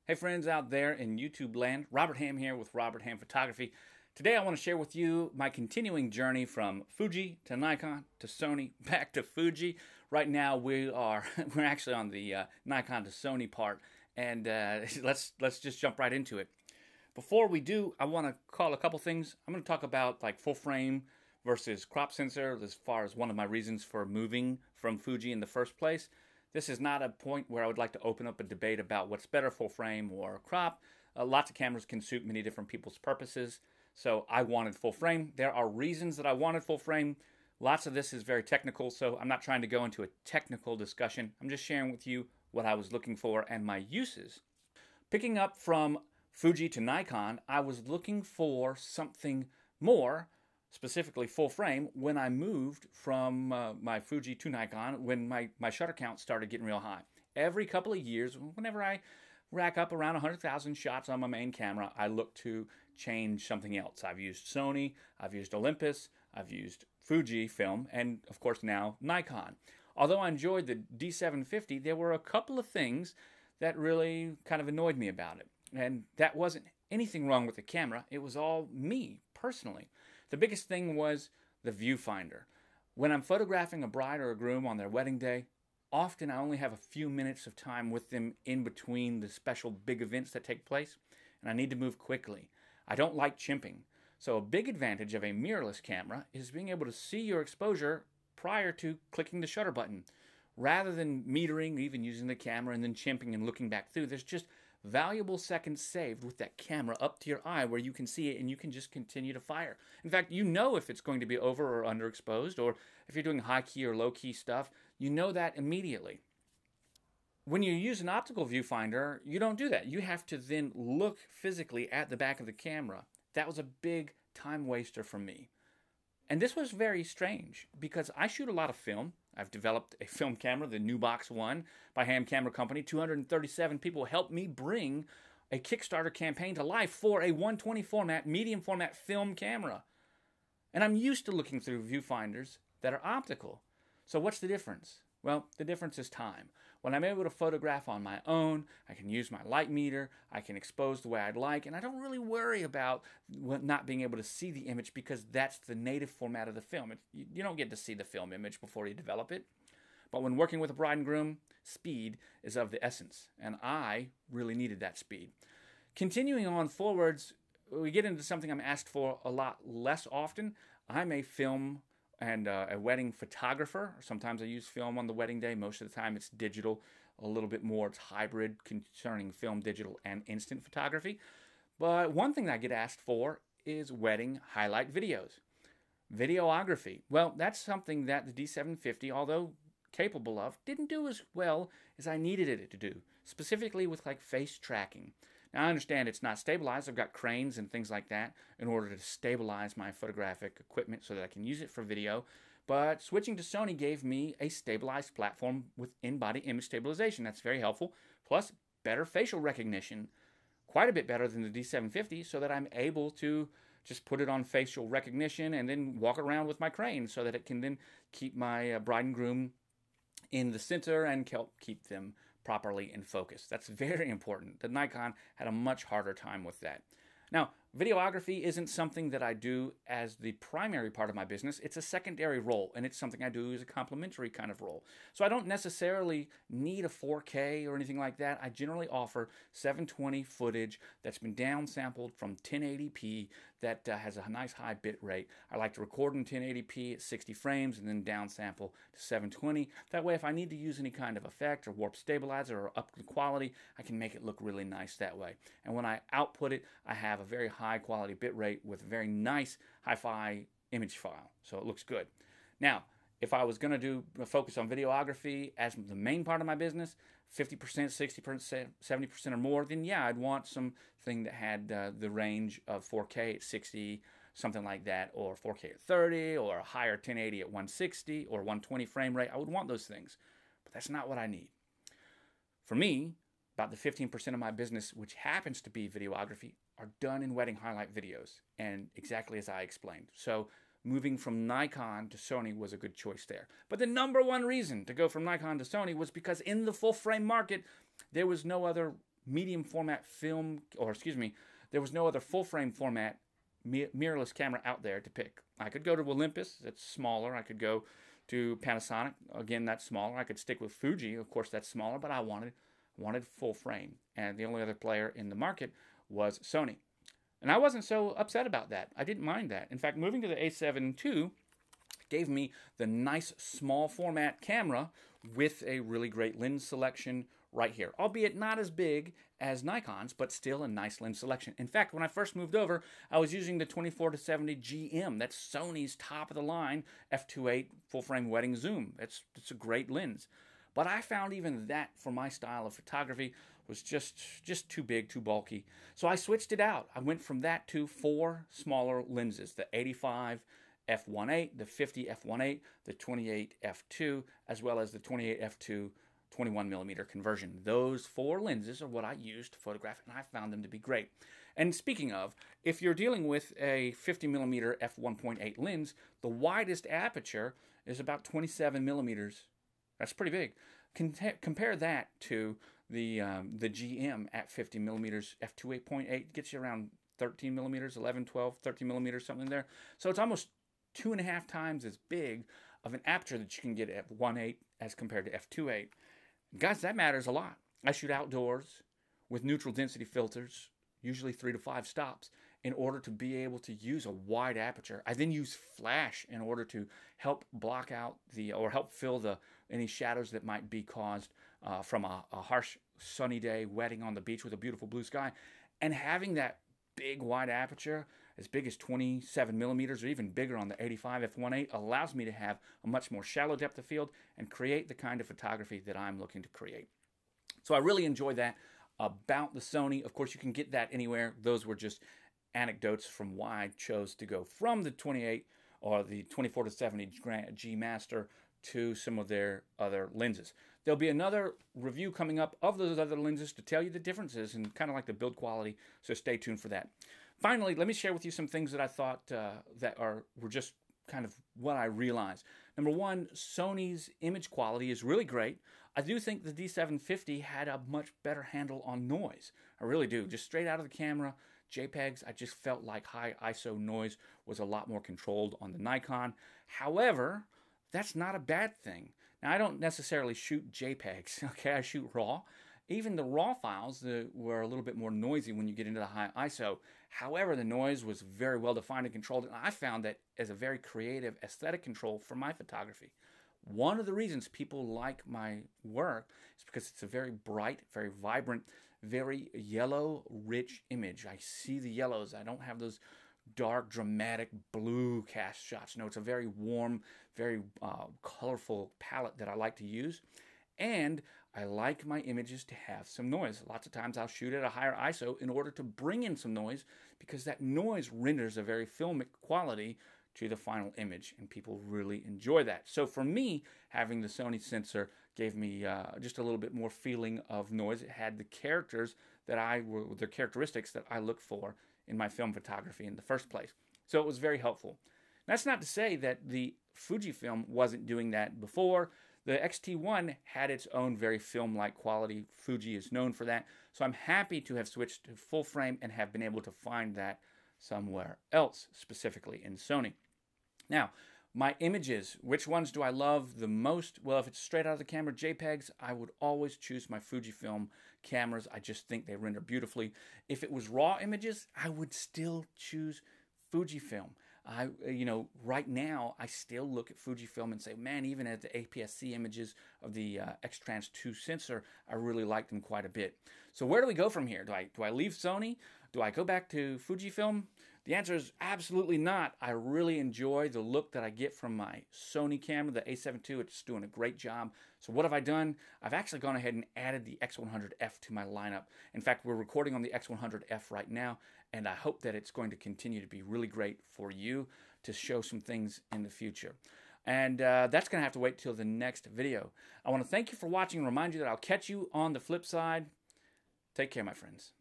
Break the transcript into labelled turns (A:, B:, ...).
A: Hey friends out there in YouTube land, Robert Ham here with Robert Ham Photography. Today I want to share with you my continuing journey from Fuji to Nikon to Sony back to Fuji. Right now we're actually on the Nikon to Sony part, and let's just jump right into it. Before we do, I want to call a couple things. I'm going to talk about like full frame versus crop sensor as far as one of my reasons for moving from Fuji in the first place. This is not a point where I would like to open up a debate about what's better, full frame or crop. Lots of cameras can suit many different people's purposes. So I wanted full frame. There are reasons that I wanted full frame. Lots of this is very technical, so I'm not trying to go into a technical discussion. I'm just sharing with you what I was looking for and my uses. Picking up from Fuji to Nikon, I was looking for something more, specifically full frame, when I moved from my Fuji to Nikon, when my shutter count started getting real high. Every couple of years, whenever I rack up around 100,000 shots on my main camera, I look to change something else. I've used Sony, I've used Olympus, I've used Fuji film, and of course now Nikon. Although I enjoyed the D750, there were a couple of things that really kind of annoyed me about it. And that wasn't anything wrong with the camera, it was all me, personally. The biggest thing was the viewfinder. When I'm photographing a bride or a groom on their wedding day, often I only have a few minutes of time with them in between the special big events that take place, and I need to move quickly. I don't like chimping. So a big advantage of a mirrorless camera is being able to see your exposure prior to clicking the shutter button. Rather than metering, even using the camera and then chimping and looking back through, there's just valuable seconds saved with that camera up to your eye where you can see it and you can just continue to fire. In fact, you know if it's going to be over or underexposed, or if you're doing high key or low key stuff, you know that immediately. When you use an optical viewfinder, you don't do that. You have to then look physically at the back of the camera. That was a big time waster for me. And this was very strange because I shoot a lot of film. I've developed a film camera, the New Box One by Ham Camera Company. 237 people helped me bring a Kickstarter campaign to life for a 120 format, medium format film camera. And I'm used to looking through viewfinders that are optical. So what's the difference? Well, the difference is time. When I'm able to photograph on my own, I can use my light meter, I can expose the way I'd like, and I don't really worry about not being able to see the image because that's the native format of the film. You don't get to see the film image before you develop it. But when working with a bride and groom, speed is of the essence, and I really needed that speed. Continuing on forwards, we get into something I'm asked for a lot less often. I'm a film and a wedding photographer. Sometimes I use film on the wedding day. Most of the time it's digital. A little bit more it's hybrid concerning film, digital, and instant photography. But one thing that I get asked for is wedding highlight videos. Videography. Well, that's something that the D750, although capable of, didn't do as well as I needed it to do, specifically with like face tracking. Now, I understand it's not stabilized. I've got cranes and things like that in order to stabilize my photographic equipment so that I can use it for video. But switching to Sony gave me a stabilized platform with in-body image stabilization. That's very helpful. Plus, better facial recognition. Quite a bit better than the D750 so that I'm able to just put it on facial recognition and then walk around with my crane so that it can then keep my bride and groom in the center and help keep them properly in focus. That's very important. The Nikon had a much harder time with that. Now, videography isn't something that I do as the primary part of my business. It's a secondary role, and it's something I do as a complementary kind of role. So I don't necessarily need a 4K or anything like that. I generally offer 720 footage that's been downsampled from 1080p that has a nice high bit rate. I like to record in 1080p at 60 frames and then downsample to 720. That way, if I need to use any kind of effect or warp stabilizer or up the quality, I can make it look really nice that way. And when I output it, I have a very high quality bit rate with a very nice hi-fi image file, so it looks good. Now, if I was going to do a focus on videography as the main part of my business, 50%, 60%, 70% or more, then yeah, I'd want something that had the range of 4K at 60, something like that, or 4K at 30, or a higher 1080 at 160, or 120 frame rate. I would want those things, but that's not what I need. For me, about the 15% of my business, which happens to be videography, are done in wedding highlight videos, and exactly as I explained. So moving from Nikon to Sony was a good choice there. But the number one reason to go from Nikon to Sony was because in the full frame market, there was no other medium format film, or excuse me, there was no other full frame format mirrorless camera out there to pick. I could go to Olympus, that's smaller. I could go to Panasonic, again, that's smaller. I could stick with Fuji, of course, that's smaller, but I wanted full frame. And the only other player in the market was Sony. And I wasn't so upset about that. I didn't mind that. In fact, moving to the A7 II gave me the nice small format camera with a really great lens selection right here, albeit not as big as Nikon's, but still a nice lens selection. In fact, when I first moved over, I was using the 24-70 GM. That's Sony's top of the line f2.8 full frame wedding zoom. It's a great lens. But I found even that for my style of photography was just too big, too bulky. So I switched it out. I went from that to 4 smaller lenses, the 85 f1.8, the 50 f1.8, the 28 f2, as well as the 28 f2 21mm conversion. Those 4 lenses are what I use to photograph, and I found them to be great. And speaking of, if you're dealing with a 50mm f1.8 lens, the widest aperture is about 27mm. That's pretty big. Compare that to the GM at 50mm f2.8.8 gets you around 13mm, 11, 12, 13mm, something there. So it's almost 2.5 times as big of an aperture that you can get at f1.8 as compared to f2.8. Guys, that matters a lot. I shoot outdoors with neutral density filters, usually 3 to 5 stops, in order to be able to use a wide aperture. I then use flash in order to help block out or help fill any shadows that might be caused from a harsh sunny day, wedding on the beach with a beautiful blue sky. And having that big wide aperture, as big as 27mm or even bigger on the 85 f1.8, allows me to have a much more shallow depth of field and create the kind of photography that I'm looking to create. So I really enjoy that about the Sony. Of course, you can get that anywhere. Those were just anecdotes from why I chose to go from the 28 or the 24-70 G Master to some of their other lenses. There'll be another review coming up of those other lenses to tell you the differences and kind of like the build quality, so stay tuned for that. Finally, let me share with you some things that I thought were just kind of what I realized. Number one, Sony's image quality is really great. I do think the D750 had a much better handle on noise. I really do. Just straight out of the camera, JPEGs, I just felt like high ISO noise was a lot more controlled on the Nikon. However, that's not a bad thing. Now, I don't necessarily shoot JPEGs, okay? I shoot RAW. Even the RAW files were a little bit more noisy when you get into the high ISO. However, the noise was very well defined and controlled, and I found that as a very creative aesthetic control for my photography. One of the reasons people like my work is because it's a very bright, very vibrant, very yellow, rich image. I see the yellows. I don't have those dark, dramatic blue cast shots. No, it's a very warm, very colorful palette that I like to use. And I like my images to have some noise. Lots of times I'll shoot at a higher ISO in order to bring in some noise, because that noise renders a very filmic quality to the final image, and people really enjoy that. So for me, having the Sony sensor gave me just a little bit more feeling of noise. It had the characteristics that I look for in my film photography in the first place. So it was very helpful. That's not to say that the Fujifilm wasn't doing that before. The X-T1 had its own very film-like quality. Fuji is known for that. So I'm happy to have switched to full frame and have been able to find that somewhere else, specifically in Sony. Now, my images, which ones do I love the most? Well, if it's straight out of the camera, JPEGs, I would always choose my Fujifilm cameras. I just think they render beautifully. If it was RAW images, I would still choose Fujifilm. Right now, I still look at Fujifilm and say, man, even at the APS-C images of the X-Trans 2 sensor, I really like them quite a bit. So where do we go from here? Do I leave Sony? Do I go back to Fujifilm? The answer is absolutely not. I really enjoy the look that I get from my Sony camera, the A7 II. It's doing a great job. So what have I done? I've actually gone ahead and added the X100F to my lineup. In fact, we're recording on the X100F right now, and I hope that it's going to continue to be really great for you to show some things in the future. And that's going to have to wait till the next video. I want to thank you for watching and remind you that I'll catch you on the flip side. Take care, my friends.